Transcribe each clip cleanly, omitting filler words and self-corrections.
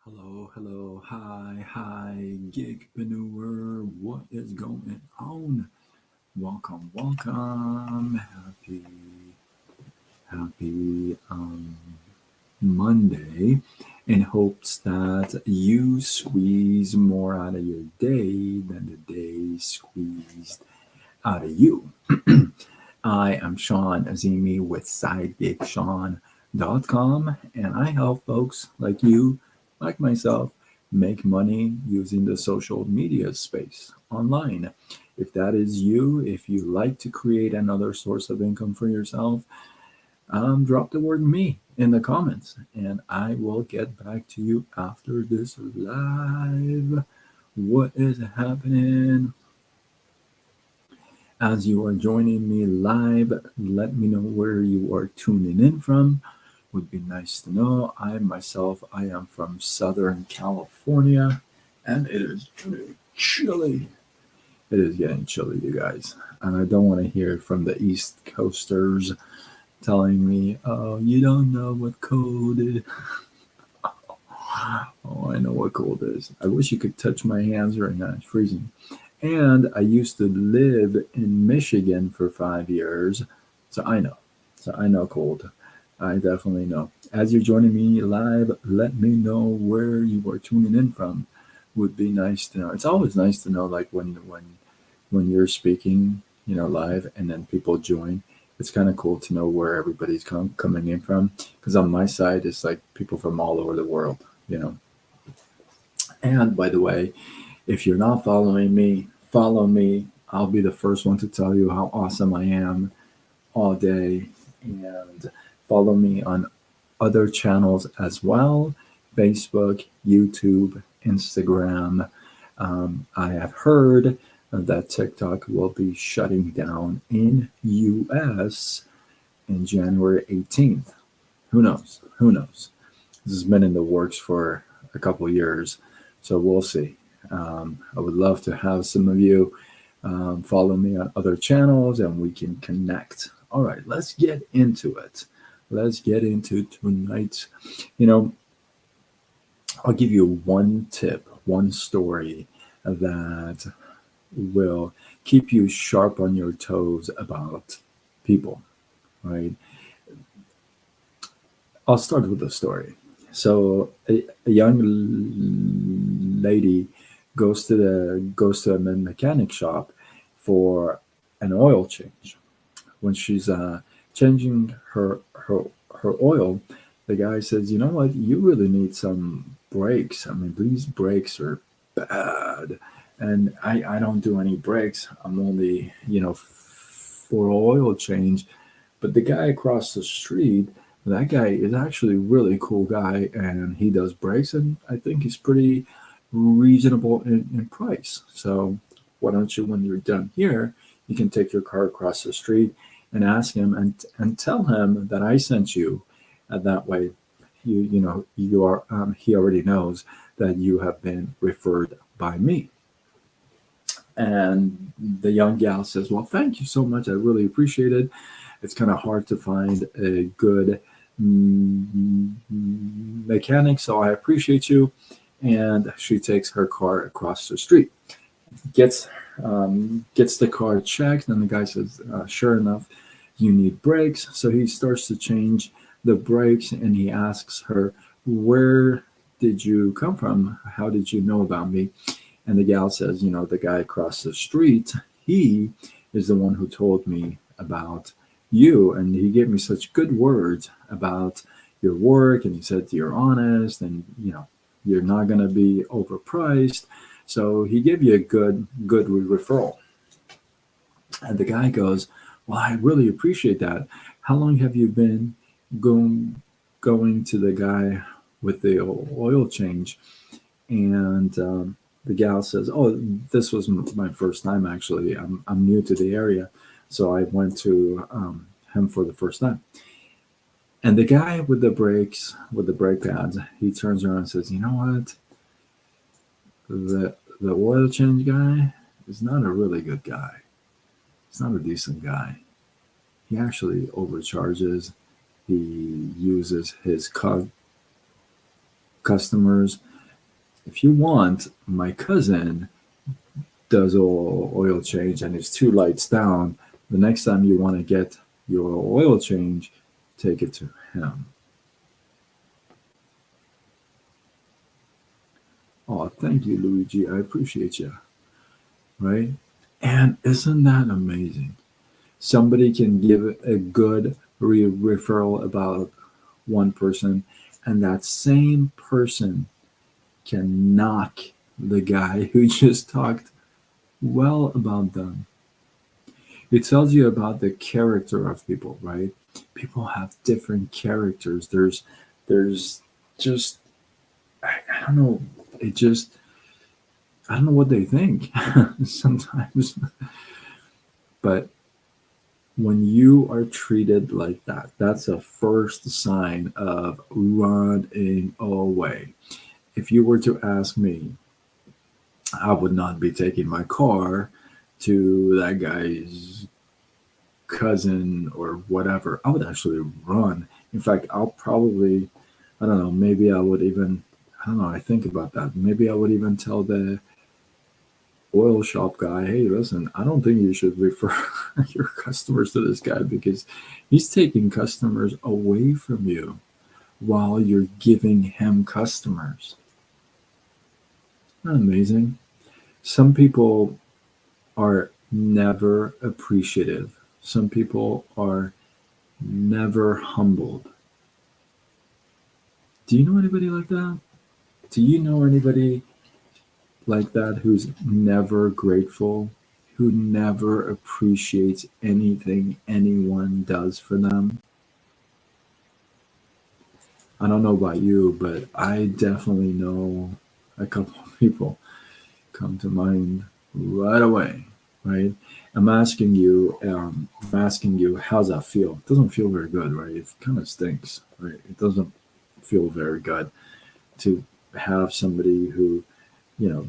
Hi, gigpreneur. What is going on? Welcome. Happy Monday. In hopes that you squeeze more out of your day than the day squeezed out of you. I am Sean Azimi with SideGigSean.com, and I help folks like you, like myself, make money using the social media space online. If that is you, if you like to create another source of income for yourself, drop the word me in the comments, and I will get back to you after this live. What is happening? As you are joining me live, let me know where you are tuning in from. Would be nice to know. I am from Southern California, and it is getting chilly. It is getting chilly, you guys. And I don't want to hear from the East Coasters telling me, oh, you don't know what cold is. Oh, I know what cold is. I wish you could touch my hands right now. It's freezing. And I used to live in Michigan for 5 years, so I know. So I know cold. I definitely know. As you're joining me live, let me know where you are tuning in from. Would be nice to know. It's always nice to know, like when you're speaking, live, and then people join. It's kind of cool to know where everybody's coming in from. Because on my side, it's like people from all over the world. You know. And by the way, if you're not following me, follow me. I'll be the first one to tell you how awesome I am all day. And follow me on other channels as well: Facebook, YouTube, Instagram. I have heard that TikTok will be shutting down in US in January 18th. Who knows? Who knows? This has been in the works for a couple of years, so we'll see. I would love to have some of you follow me on other channels and we can connect. All right, let's get into it. Let's get into tonight's. You know, I'll give you one tip, one story that will keep you sharp on your toes about people, right? I'll start with the story. So a young lady goes to a mechanic shop for an oil change. When she's changing her oil, the guy says, "You know what? You really need some brakes. I mean, these brakes are bad, and I don't do any brakes. I'm only for oil change." But the guy across the street, that guy is actually a really cool guy, and he does brakes, and I think he's pretty reasonable in price. So why don't you, when you're done here, you can take your car across the street and ask him and tell him that I sent you. That way, you are he already knows that you have been referred by me. And the young gal says, "Well, thank you so much. I really appreciate it. It's kind of hard to find a good mechanic, so I appreciate you." And she takes her car across the street, gets gets the car checked, and the guy says, "Sure enough, you need brakes." So he starts to change the brakes, and he asks her, "Where did you come from? How did you know about me?" And the gal says, "The guy across the street, he is the one who told me about you. And he gave me such good words about your work. And he said you're honest and, you're not going to be overpriced. So he gave you a good referral." And the guy goes, "Well, I really appreciate that. How long have you been going, going to the guy with the oil change?" And the gal says, "Oh, this was my first time actually. I'm new to the area, so I went to him for the first time." And the guy with the brakes, with the brake pads, he turns around and says, "You know what? The oil change guy is not a really good guy. He's not a decent guy. He actually overcharges. He uses his customers If you want, my cousin does oil change and it's two lights down. The next time you want to get your oil change, take it to him. Oh, thank you, Luigi. I appreciate you. Right? And isn't that amazing? Somebody can give a good referral about one person, and that same person can knock the guy who just talked well about them. It tells you about the character of people, right? People have different characters. There's just I don't know. It just I don't know what they think sometimes. But when you are treated like that, that's a first sign of running away. If you were to ask me, I would not be taking my car to that guy's cousin or whatever. I would actually run. In fact, I'll probably, I don't know, maybe I would even, I don't know, I think about that. Maybe I would even tell the oil shop guy, hey, listen, I don't think you should refer your customers to this guy because he's taking customers away from you while you're giving him customers. Isn't that amazing? Some people are never appreciative. Some people are never humbled. Do you know anybody like that? Do you know anybody like that who's never grateful, who never appreciates anything anyone does for them? I don't know about you, but I definitely know a couple of people come to mind right away, right? I'm asking you, how's that feel? It doesn't feel very good, right? It kind of stinks, right? It doesn't feel very good to have somebody who, you know,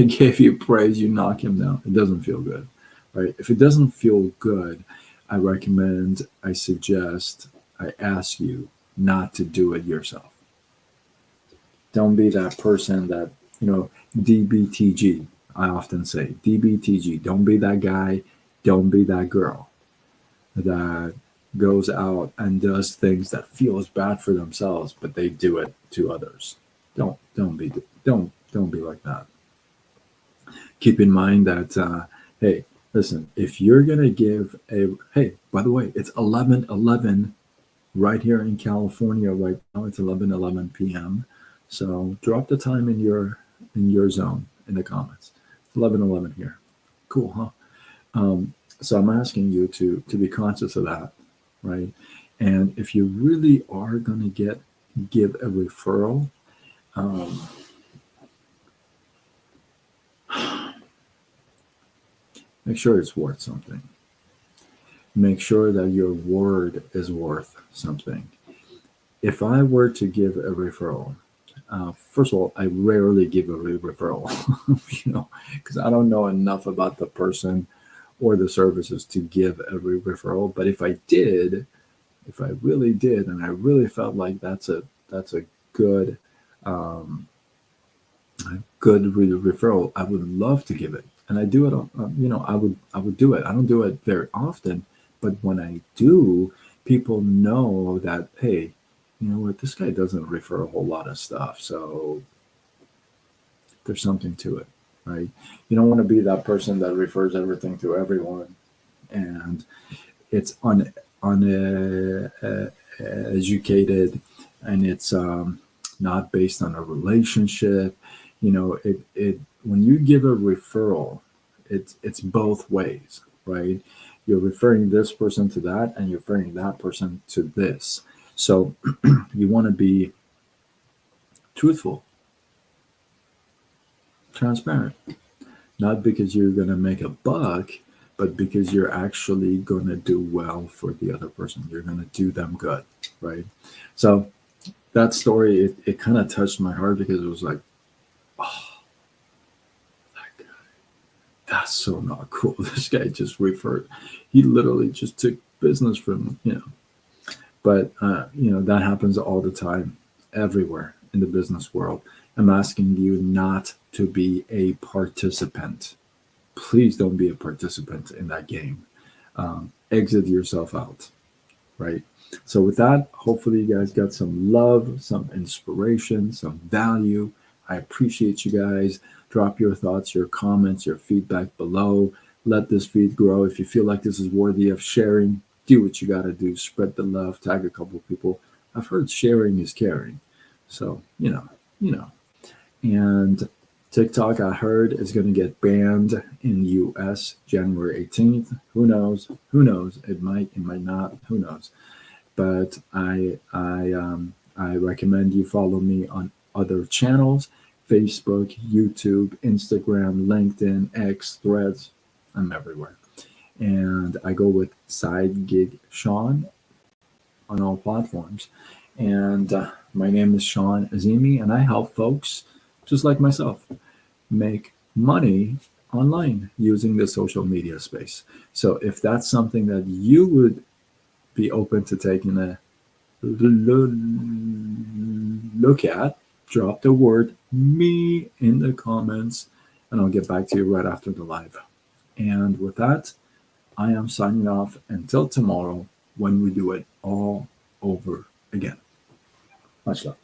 gave you praise, you knock him down. It doesn't feel good, right? If it doesn't feel good, I suggest, I ask you not to do it yourself. Don't be that person that, DBTG. I often say DBTG. Don't be that guy. Don't be that girl that goes out and does things that feels bad for themselves, but they do it to others. Don't be like that. Keep in mind that hey, listen, if you're gonna give a hey, by the way, it's 11:11 right here in California right now. It's 11:11 p.m. So drop the time in your zone in the comments. 11:11 here. Cool, huh? So I'm asking you to be conscious of that, right? And if you really are going to give a referral, um, make sure it's worth something. Make sure that your word is worth something. If I were to give a referral, first of all, I rarely give a referral, because I don't know enough about the person or the services to give a referral. But if I really did, and I really felt like that's a good um, referral, I would love to give it, and I do it. I would do it. I don't do it very often, but when I do, people know that hey, you know what, this guy doesn't refer a whole lot of stuff, so there's something to it, right? You don't want to be that person that refers everything to everyone, and it's educated, and it's not based on a relationship. It when you give a referral, it's both ways, right? You're referring this person to that, and you're referring that person to this. So you want to be truthful, transparent, not because you're going to make a buck, but because you're actually going to do well for the other person. You're going to do them good, right? So that story, it kind of touched my heart because it was like, oh, like, that's so not cool. This guy just referred, he literally just took business from. But that happens all the time, everywhere in the business world. I'm asking you not to be a participant. Please don't be a participant in that game. Exit yourself out, right? So with that, hopefully you guys got some love, some inspiration, some value. I appreciate you guys. Drop your thoughts, your comments, your feedback below. Let this feed grow. If you feel like this is worthy of sharing, do what you got to do. Spread the love, tag a couple people. I've heard sharing is caring. So, you know. And TikTok, I heard, is going to get banned in the US January 18th. Who knows? Who knows? It might not. Who knows? But I recommend you follow me on other channels: Facebook, YouTube, Instagram, LinkedIn, X, Threads. I'm everywhere. And I go with Side Gig Sean on all platforms. And my name is Sean Azimi, and I help folks just like myself make money online using the social media space. So if that's something that you would be open to taking a look at, drop the word me in the comments, and I'll get back to you right after the live. And with that, I am signing off until tomorrow when we do it all over again. Much love.